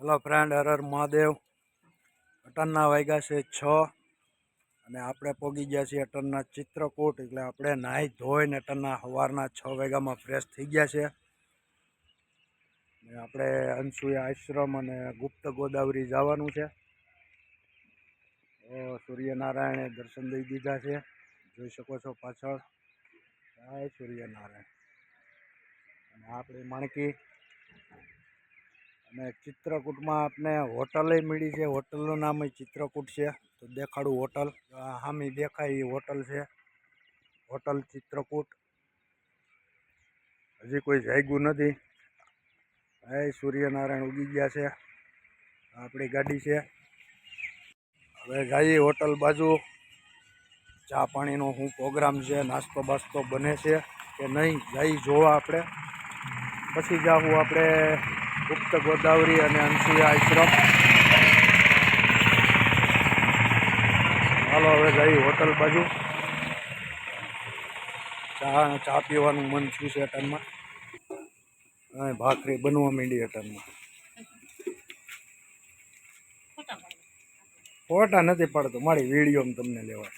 Hello friend, Har Har Mahadev. અટનના વાગ્યા છે 6 અને આપણે પહોંચી ગયા છીએ અટનના ચિત્રકૂટ। એટલે આપણે નાહી ધોઈને અટનના સવારના 6 વાગ્યામાં ફ્રેશ થઈ ગયા છે। આપણે અનસુયા આશ્રમ અને ગુપ્ત ગોદાવરી જવાનું છે। સૂર્યનારાયણે દર્શન દઈ દીધા છે, જોઈ શકો છો પાછળ। જય સૂર્યનારાયણ। અને આપણી માણકી અને ચિત્રકૂટમાં આપણે હોટલે મળી છે। હોટલનું નામ ચિત્રકૂટ છે, તો દેખાડું હોટલ। સામે દેખાય એ હોટલ છે, હોટલ ચિત્રકૂટ। હજી કોઈ જાગ્યું નથી। જય સૂર્યનારાયણ ઉગી ગયા છે। આપણી ગાડી છે। હવે જઈએ હોટલ બાજુ। ચા પાણીનો શું પ્રોગ્રામ છે, નાસ્તો બાસ્તો બને છે કે નહીં, જઈ જોવા આપણે। પછી જાવું આપણે ગુપ્ત ગોદાવરી અને અનસુયા આશ્રમ। ચાલો હવે જઈએ હોટલ બાજુ। ચા પીવાનું મન થયું છે અટનમાં। ભાખરી બનવા માંડી અટનમાં। ફોટા નથી પડતો, મારી વિડીયો તમને લેવા।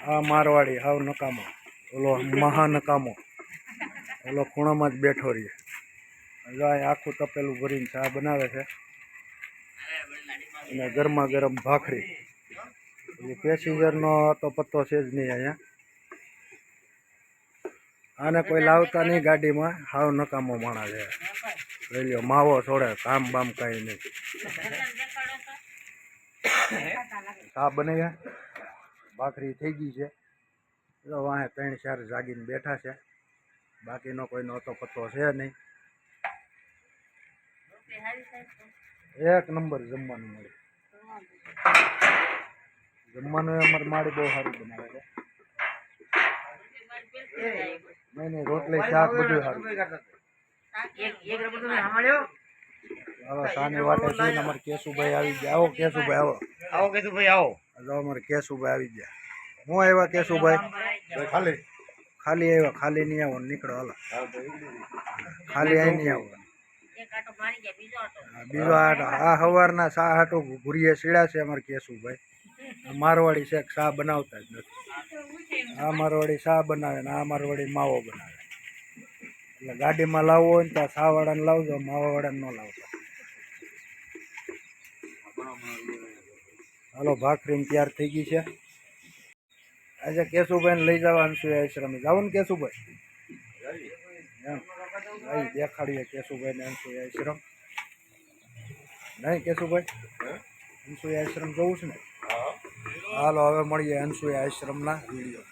આ મારવાડી હાવ નકામો, ઓલો મહા નકામો, ઓલો ખૂણામાં જ બેઠો રહીએ। આખું તપેલું ભરીને ચા બનાવે છે અને ગરમા ગરમ ભાખરી। પેસેન્જરનો તો પત્તો છે જ નહીં અહીંયા। આને કોઈ લાવતા નહીં ગાડીમાં, હાવ નકામો માણસ છે। લઈ લ્યો, માવો છોડે, કામ બામ કાંઈ નહીં। ચા બને ગયા, ભાખરી થઈ ગઈ છે। તો વાહે 3-4 જાગીને બેઠા છે, બાકીનો કોઈનો તો પત્તો છે નહીં। એક નંબર જમવાનું મળે। જમવાનું અમારે માળી બહુ સારું બનાવે છે। નહીં, રોટલી શાક બધું સારું। હાલો, સાની વાટે જઈને અમારે કેશુભાઈ આવી ગયા। આવો કેશુભાઈ, આવો આવો કેશુભાઈ, આવો। અમારે કેશુભાઈ આવી ગયા। હું આવ્યા કેશુભાઈ? ખાલી ખાલી આવ્યા, ખાલી નહીં આવો, નીકળો હાલો। ખાલી અહીં નહીં આવો, બીજો આટો। આ સવારના ચા હાટો ઘુરીએ સીડા છે અમારે કેશુભાઈ। મારવાડી છે, ચા બનાવતા જ નથી। આ મારવાડી ચા બનાવે ને આ મારવાડી માવો બનાવે। એટલે ગાડીમાં લાવવો હોય ને તો ચાવાળાને લાવજો, માવાવાળાને ન લાવતા। હાલો, ભાખરીને તૈયાર થઈ ગઈ છે। આજે કેશુભાઈને લઈ જવા અનસુયા આશ્રમે જવાનું। કેશુભાઈ એમ દેખાડીએ કેશુભાઈને અનસુયા આશ્રમ। નહીં કેશુભાઈ, અનસુયા આશ્રમ જવું છે ને? હાલો, હવે મળીએ અનસુયા આશ્રમના વિડીયો।